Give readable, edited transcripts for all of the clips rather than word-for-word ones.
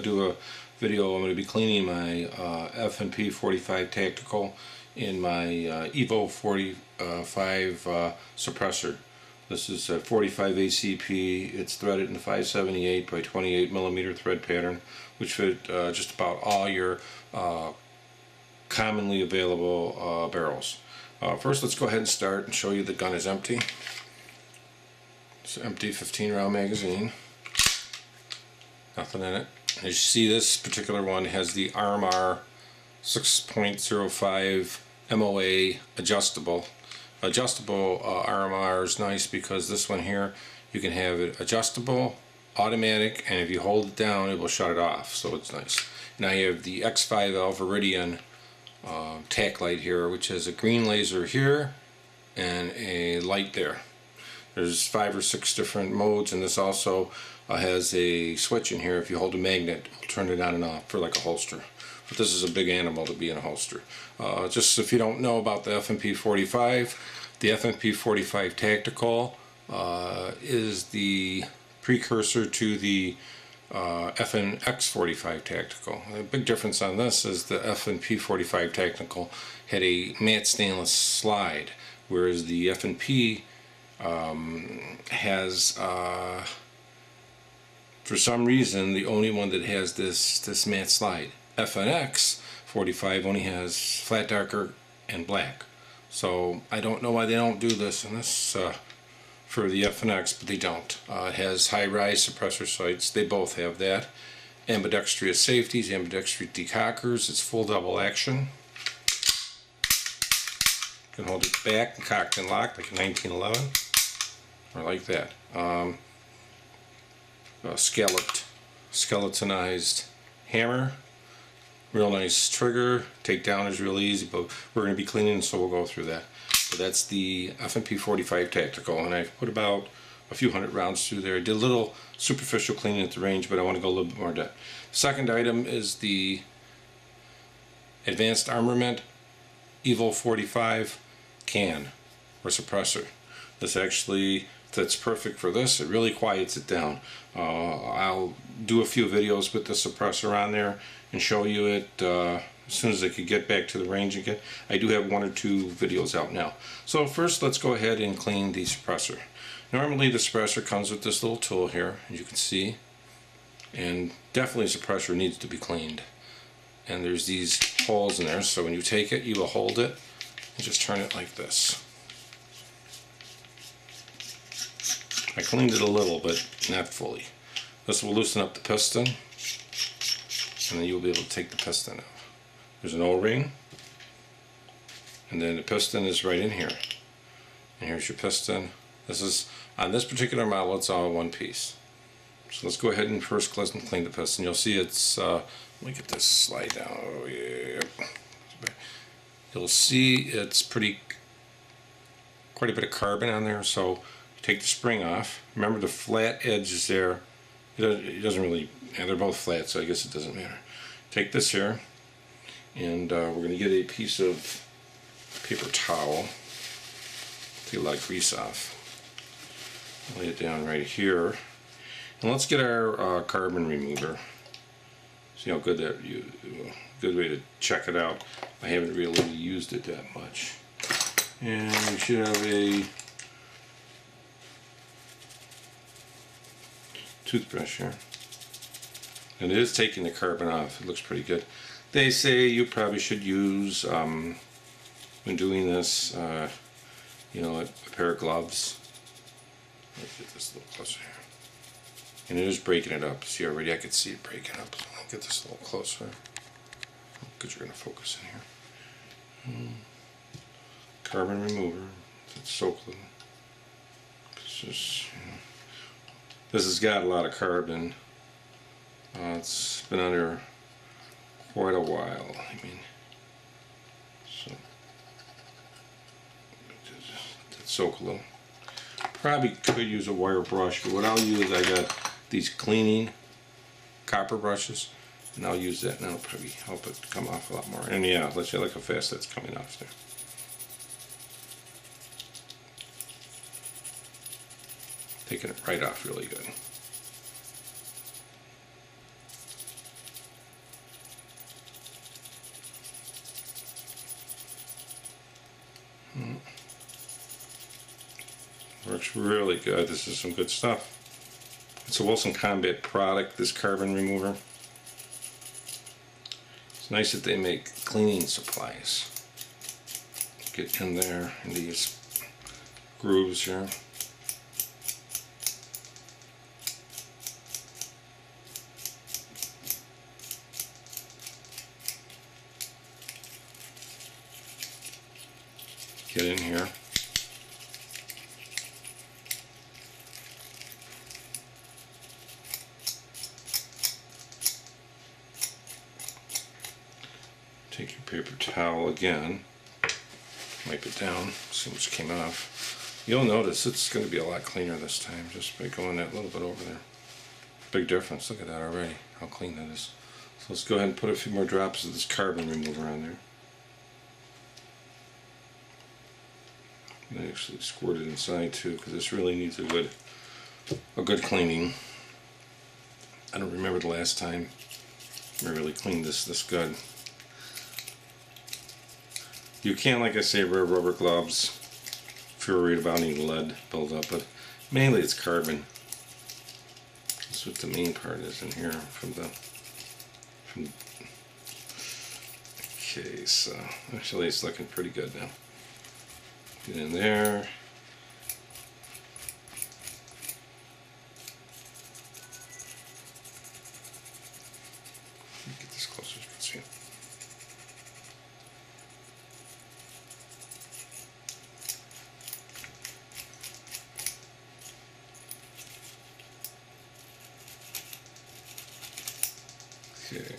do a video. I'm going to be cleaning my FNP45 Tactical in my EVO 45 suppressor. This is a 45 ACP. It's threaded in 578 by 28 millimeter thread pattern, which fit just about all your commonly available barrels. First, let's go ahead and start and show you the gun is empty. It's an empty 15 round magazine. Nothing in it. As you see, this particular one has the RMR 6.05 MOA adjustable. RMR is nice because this one here, you can have it adjustable, automatic, and if you hold it down it will shut it off, so it's nice. Now you have the X5L Viridian tack light here, which has a green laser here and a light there. There's 5 or 6 different modes, and this also has a switch in here. If you hold a magnet, it'll turn it on and off for like a holster. But this is a big animal to be in a holster. Just if you don't know about the FNP45, the FNP45 Tactical is the precursor to the FNX45 Tactical. The big difference on this is the FNP45 Tactical had a matte stainless slide, whereas the FNP has, for some reason, the only one that has this matte slide. FNX45 only has flat darker and black. So I don't know why they don't do this in this for the FNX, but they don't. It has high-rise suppressor sights. They both have that. Ambidextrous safeties, ambidextrous decockers. It's full double action. You can hold it back and cocked and locked like a 1911, or like that. Skeletonized hammer. Real nice trigger. Take down is real easy, but we're going to be cleaning, so we'll go through that. So that's the FNP45 Tactical, and I've put about a few hundred rounds through there. I did a little superficial cleaning at the range, but I want to go a little bit more depth. Second item is the Advanced Armament EVO 45 can or suppressor. This actually fits perfect for this. It really quiets it down. I'll do a few videos with the suppressor on there and show you it as soon as I could get back to the range again. I do have 1 or 2 videos out now. So first, let's go ahead and clean the suppressor. Normally the suppressor comes with this little tool here, as you can see, and definitely the suppressor needs to be cleaned. And there's these holes in there, so when you take it, you will hold it and just turn it like this. I cleaned it a little, but not fully. This will loosen up the piston, and then you'll be able to take the piston out. There's an O-ring, and then the piston is right in here. And here's your piston. This is, on this particular model, it's all one piece. So let's go ahead and first clean the piston. You'll see it's, let me get this slide down. Oh, yeah. You'll see it's quite a bit of carbon on there, so take the spring off. Remember, the flat edge is there. It doesn't really, they're both flat, so I guess it doesn't matter. Take this here, and we're going to get a piece of paper towel. Take a lot of grease off. Lay it down right here. And let's get our carbon remover. See how good good way to check it out. I haven't really used it that much. And we should have a toothbrush here, and it is taking the carbon off. It looks pretty good. They say you probably should use when doing this you know, a pair of gloves. Let's get this a little closer here, and it is breaking it up. See, already I could see it breaking up. I'll get this a little closer because you're going to focus in here. Carbon remover. It's so clean. It's just, you know, this has got a lot of carbon. It's been under quite a while. I mean, so let's soak a little. Probably could use a wire brush, but what I'll use, I got these cleaning copper brushes, and I'll use that, and that'll probably help it come off a lot more. And yeah, let's see look how fast that's coming off there. Taking it right off really good. works really good. This is some good stuff. It's a Wilson Combat product, this carbon remover. It's nice that they make cleaning supplies. Get in there in these grooves here. Get in here. Take your paper towel again, wipe it down, see what's came off. You'll notice it's going to be a lot cleaner this time just by going that little bit over there. Big difference, look at that already, how clean that is. So let's go ahead and put a few more drops of this carbon remover on there. I actually squirt it inside too, because this really needs a good cleaning. I don't remember the last time I really cleaned this good. You can, like I say, wear rubber gloves if you're worried about any lead buildup, but mainly it's carbon. That's what the main part is in here. Okay, so actually it's looking pretty good now. Get in there. Get this closer so you can see it. Okay.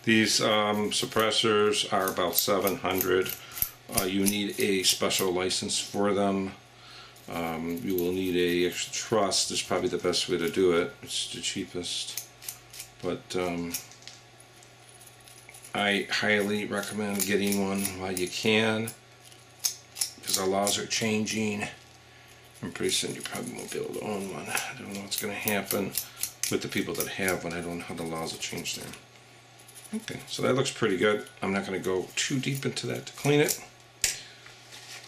These suppressors are about $700. You need a special license for them. You will need a extra truss. This is probably the best way to do it. It's the cheapest. But I highly recommend getting one while you can, because our laws are changing. And pretty soon you probably won't be able to own one. I don't know what's going to happen with the people that have one. I don't know how the laws will change there. Okay, so that looks pretty good. I'm not going to go too deep into that to clean it.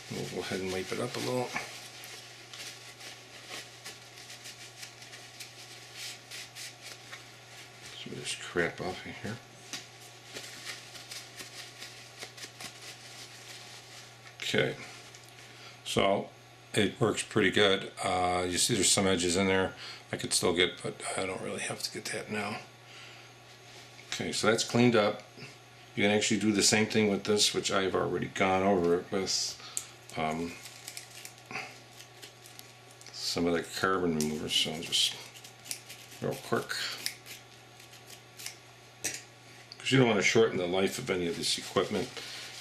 We'll go ahead and wipe it up a little. Some of this crap off of here. Okay, so it works pretty good. You see there's some edges in there I could still get, but I don't really have to get that now. Okay, so that's cleaned up. You can actually do the same thing with this, which I've already gone over it with some of the carbon removers, so I'll just real quick, because you don't want to shorten the life of any of this equipment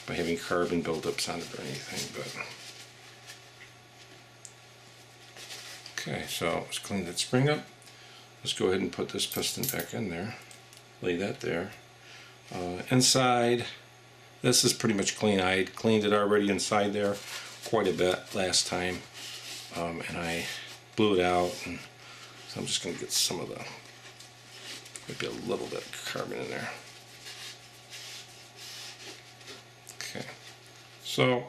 by having carbon buildups on it or anything. But okay, so let's clean that spring up. Let's go ahead and put this piston back in there. Lay that there. Inside, this is pretty much clean. I had cleaned it already inside there quite a bit last time, and I blew it out, and so I'm just going to get some of the, maybe a little bit of carbon in there. Okay, so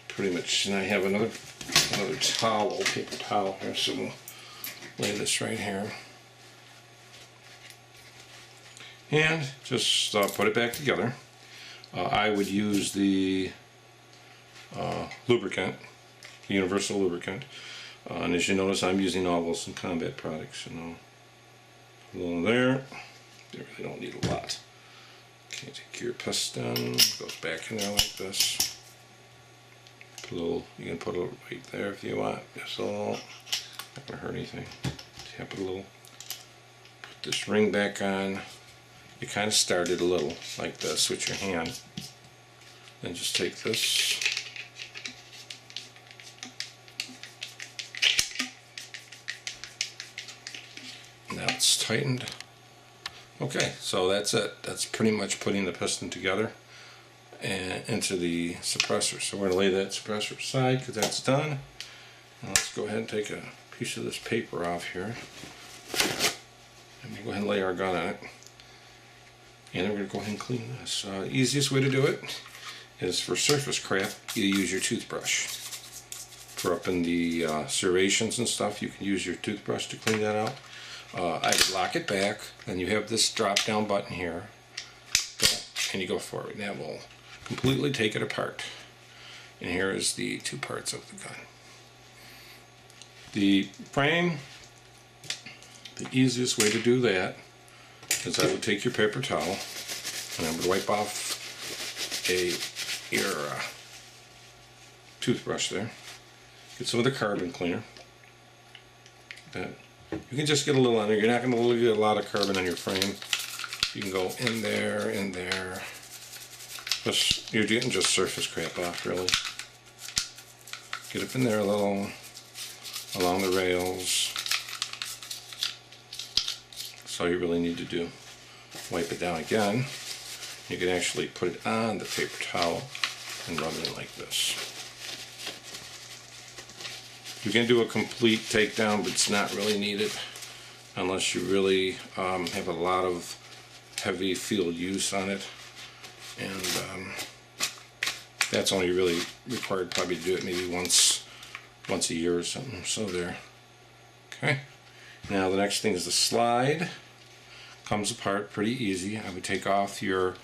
pretty much, and I have another towel, paper towel here, so we'll lay this right here. And just put it back together. I would use the lubricant, the universal lubricant. And as you notice, I'm using all Wilson Combat products. You know, a little there. You really don't need a lot. Okay, take your piston, goes back in there like this. Put a little, you can put a little right there if you want. Just a little, not gonna hurt anything. Tap it a little. Put this ring back on. You kind of start it a little like this with your hand. Then just take this. Now it's tightened. Okay, so that's it. That's pretty much putting the piston together and into the suppressor. So we're going to lay that suppressor aside because that's done. Now let's go ahead and take a piece of this paper off here. And we'll go ahead and lay our gun on it. And then we're going to go ahead and clean this. Easiest way to do it is for surface crap, you use your toothbrush. for up in the serrations and stuff. You can use your toothbrush to clean that out. I would lock it back, and you have this drop down button here, and you go forward, and that will completely take it apart. And here is the two parts of the gun. The frame, the easiest way to do that is I would take your paper towel and I would wipe off your toothbrush there. Get some of the carbon cleaner. You can just get a little on there. You're not going to get a lot of carbon on your frame. You can go in there. You're getting just surface crap off, really. Get up in there a little, along the rails. That's all you really need to do. Wipe it down again. You can actually put it on the paper towel and rub it in like this. You can do a complete takedown, but it's not really needed unless you really have a lot of heavy field use on it. And that's only really required probably to do it maybe once a year or something. So there. Okay. Now the next thing is the slide. Comes apart pretty easy. I would take off your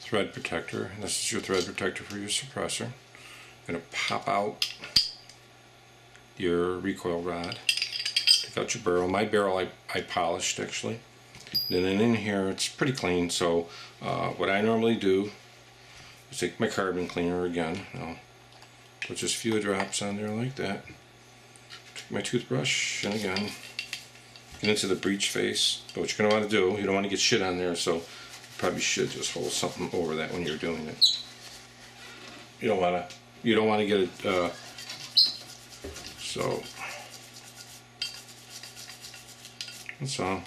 thread protector. This is your thread protector for your suppressor. I'm going to pop out your recoil rod. Take out your barrel. My barrel I polished actually. And then in here it's pretty clean. So what I normally do is take my carbon cleaner again. I'll put just a few drops on there like that. Take my toothbrush and again get into the breech face. But what you're going to want to do, you don't want to get shit on there, so you probably should just hold something over that when you're doing it. You don't want to get it. So that's all.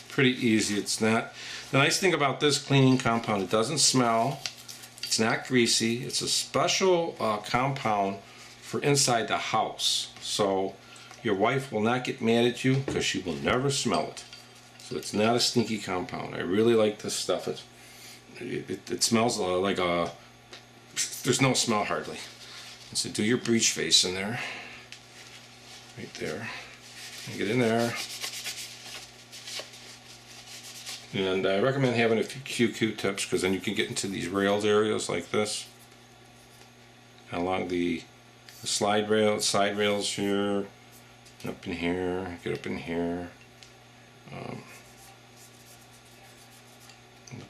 Pretty easy. It's not. The nice thing about this cleaning compound, it doesn't smell. It's not greasy. It's a special compound for inside the house. So your wife will not get mad at you because she will never smell it. So it's not a stinky compound. I really like this stuff. It smells like a... There's no smell hardly. So do your breech face in there. Right there. And get in there. And I recommend having a few Q-tips because then you can get into these railed areas like this. And along the side rails here. Up in here, get up in here. Look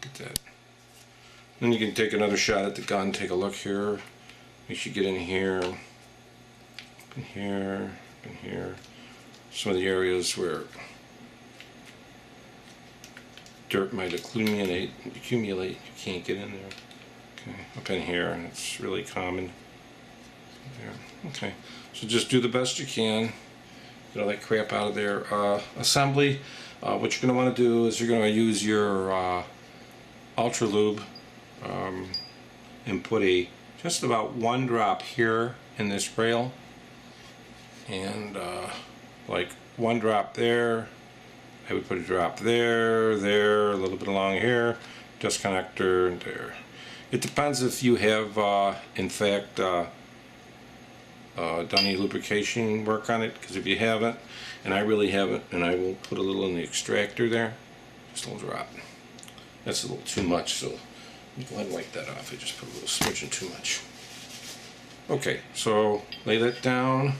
at that. Then you can take another shot at the gun, take a look here. Make sure you get in here, up in here, up in here. Some of the areas where dirt might accumulate, you can't get in there. Okay, up in here, and it's really common. There. Okay, so just do the best you can. Get all that crap out of there. Assembly, what you're going to want to do is you're going to use your Ultra Lube and put just about one drop here in this rail and like one drop there. I would put a drop there, a little bit along here, dust connector, and there. It depends if you have in fact done any lubrication work on it, because if you haven't, and I really haven't, and I will put a little in the extractor there, just a little drop. That's a little too much, so go ahead and wipe that off. I just put a little smidgen too much. Okay, so lay that down,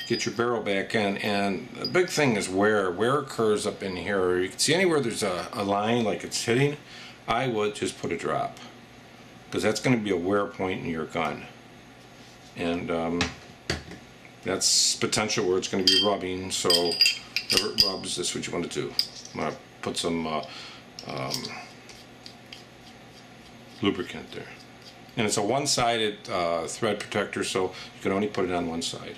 get your barrel back in, and the big thing is wear. Wear occurs up in here. You can see anywhere there's a line like it's hitting, I would just put a drop, because that's going to be a wear point in your gun. And that's potential where it's going to be rubbing, so whenever it rubs, that's what you want to do. I'm going to put some lubricant there. And it's a one-sided thread protector, so you can only put it on one side.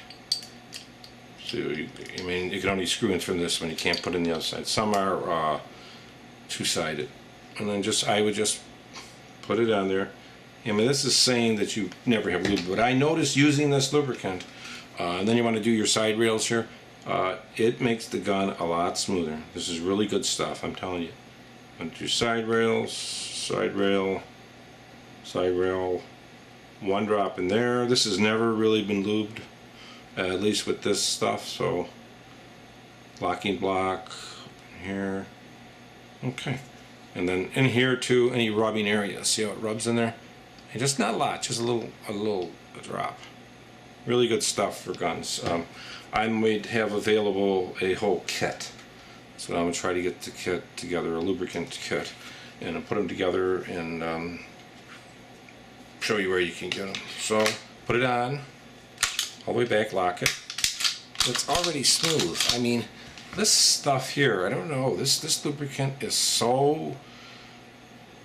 So you can only screw in from this one, you can't put it in the other side. Some are two-sided. And then I would just put it on there. I mean, this is saying that you never have lube, but I noticed using this lubricant, and then you want to do your side rails here, it makes the gun a lot smoother. This is really good stuff, I'm telling you. And do side rails, side rail, side rail, 1 drop in there. This has never really been lubed, at least with this stuff, so locking block here. Okay, and then in here too, any rubbing area. See how it rubs in there? And just not a lot, just a drop. Really good stuff for guns. I might have available a whole kit. So I'm gonna try to get the kit together, a lubricant kit, and I'll put them together and show you where you can get them. So put it on, all the way back, lock it. It's already smooth. I mean, this stuff here, I don't know, this lubricant is so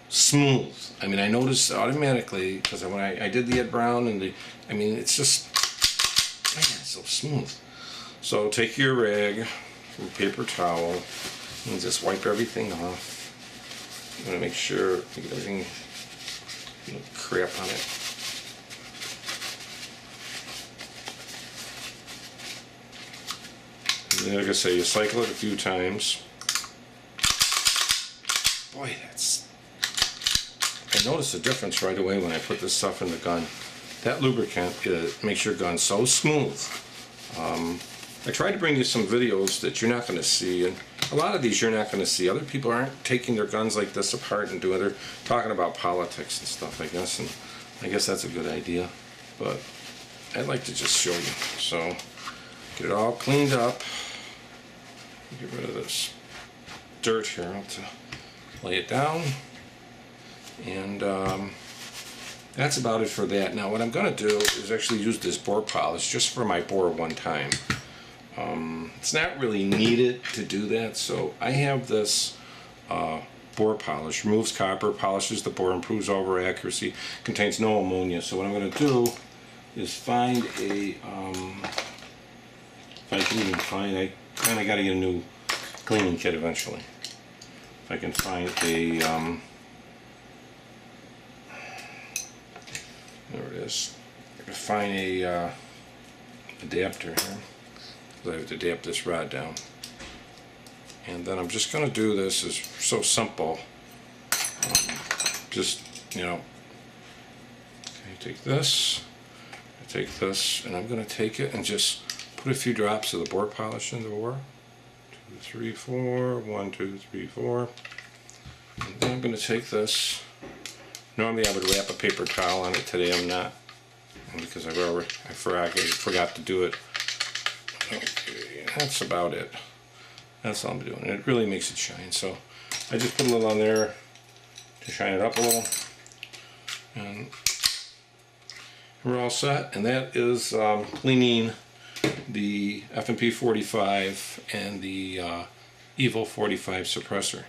smooth. I mean, I noticed automatically, because when I did the Ed Brown and I mean, it's just, man, it's so smooth. So take your rag, your paper towel, and just wipe everything off. I'm gonna make sure you get everything, no crap on it. And like I say, you cycle it a few times. Boy, I noticed a difference right away when I put this stuff in the gun. That lubricant makes your gun so smooth. I tried to bring you some videos that you're not going to see, and a lot of these you're not going to see. Other people aren't taking their guns like this apart and doing. They're talking about politics and stuff, I guess, and I guess that's a good idea. But I'd like to just show you. So get it all cleaned up. Get rid of this dirt here. I'll have to lay it down, and that's about it for that. Now what I'm going to do is actually use this bore polish just for my bore one time. It's not really needed to do that, so I have this bore polish. Removes copper, polishes the bore, improves over accuracy, contains no ammonia. So what I'm going to do is find a, if I can even find, I kind of got to get a new cleaning kit eventually. If I can find a, there it is. I can find a adapter here. I have to adapt this rod down. And then I'm just going to do this. It's so simple. Just, you know, okay, take this, and I'm going to take it and just put a few drops of the bore polish in the bore. 2, 3, 4. 1, 2, 3, 4. And then I'm going to take this. Normally I would wrap a paper towel on it. Today I'm not, because I forgot to do it. Okay, that's about it. That's all I'm doing. It really makes it shine. So I just put a little on there to shine it up a little, and we're all set. And that is cleaning the FNP45 and the EVO 45 suppressor.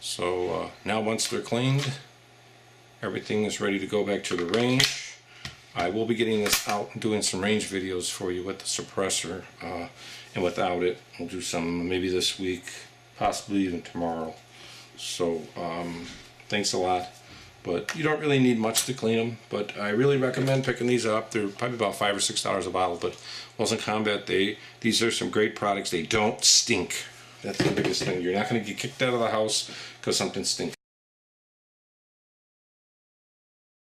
So now once they're cleaned, everything is ready to go back to the range. I will be getting this out and doing some range videos for you with the suppressor and without it. We'll do some maybe this week, possibly even tomorrow. So thanks a lot. But you don't really need much to clean them. But I really recommend picking these up. They're probably about $5 or $6 a bottle. But Wilson Combat, these are some great products. They don't stink. That's the biggest thing. You're not going to get kicked out of the house because something stinks.